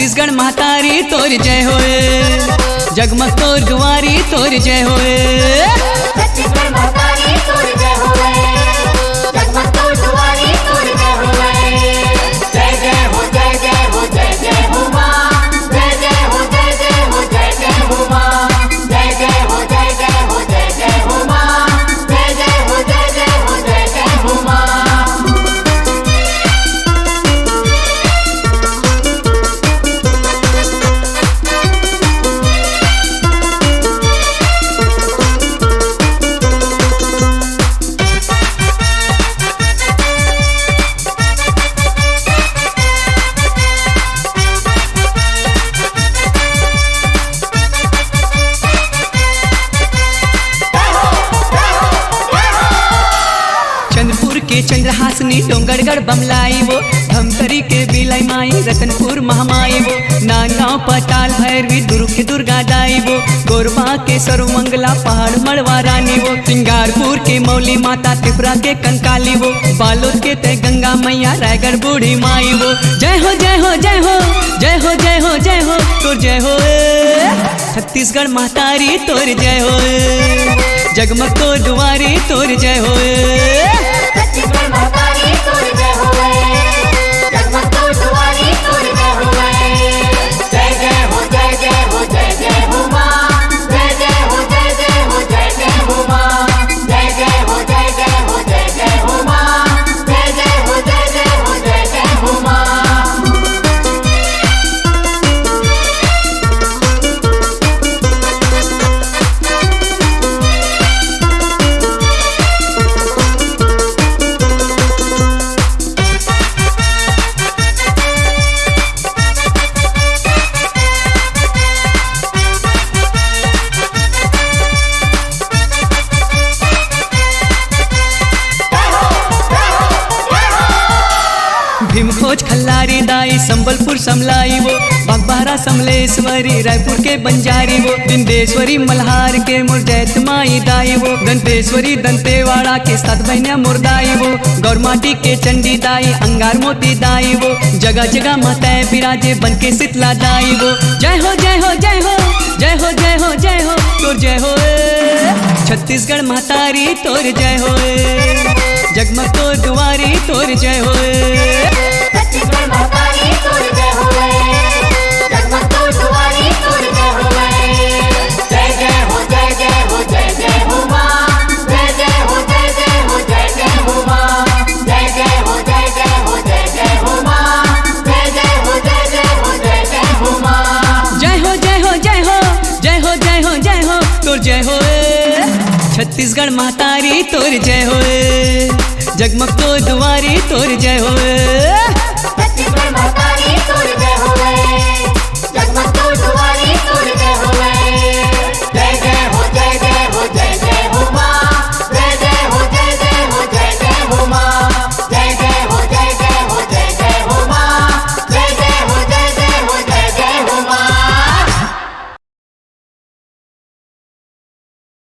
छत्तीसगढ़ महतारी तोर जय होए, जगमग तोर दुआरी तोर जय होए। छत्तीसगढ़ महतारी तोर जय होए, जगमग तोर दुआरी तोर जय होए। जय जय हो जय जय हो जय जय हो माँ, जय जय हो जय जय हो जय जय हो माँ, जय जय हो जय जय हो जय जय हो माँ, जय जय हो जय जय हो जय जय हो माँ। चंद्रपुर के चंद्रहासनी डोंगरगढ़ बमलाई वो, धमतरी के बिलाई माई रतनपुर महामाई वो, नागांव पताल भैरवी दुर्ग की दुर्गा दाई वो, गोरबा के सर्वमंगला पहाड़ मड़वा रानी वो, सिंगारपुर के मौली माता त्रिपुरा के कंकाली वो, बालोद के तय गंगा मैया रायगढ़ बूढ़ी माई वो। जय हो जय हो जय हो जय हो जय हो जय हो तोर जय हो, छत्तीसगढ़ महतारी तोर जय हो, जगमग तोर दुआरी तोर जय होए। छत्तीसगढ़ महतारी तोर जय होए, जगमग तोर दुआरी तोर जय होए। जय जय हो जय जय हो जय जय हो माँ, जय जय हो जय जय हो जय जय हो माँ, जय जय हो जय जय हो जय जय हो माँ, जय जय हो जय जय हो जय जय हो माँ। भीमखोज खल्लारी दाई संबलपुर समलाई वो, बागबाहरा समलेश्वरी रायपुर के बंजारी वो, बिंदेश्वरी मल्हार के मुरजैत माई दाई वो, दंतेश्वरी दंतेवाड़ा के सात बहनिया मुरदाई वो, गौरमाटी के चंडी दाई अंगार मोती दाई वो, जगह जगह माताएं बिराजे बन के शीतला दाई वो। जय हो जय हो जय हो जय हो जय हो जय हो तोर जय होए, छत्तीसगढ़ महतारी तोर जय होए, जगमग तोर दुआरी तोर जय होए। छत्तीसगढ़ महतारी तोर जय होए, जगमग तोर दुआरी तोर जय होए। जय जय हो जय जय हो जय जय हो माँ, जय जय हो जय जय हो जय जय हो माँ, जय जय हो जय जय हो जय जय हो माँ, जय जय हो जय जय हो जय जय हो माँ। जय हो जय हो जय हो जय हो जय हो जय हो तोर जय होए, छत्तीसगढ़ महतारी तोर जय होए, जगमग तोर दुआरी तोर जय होए।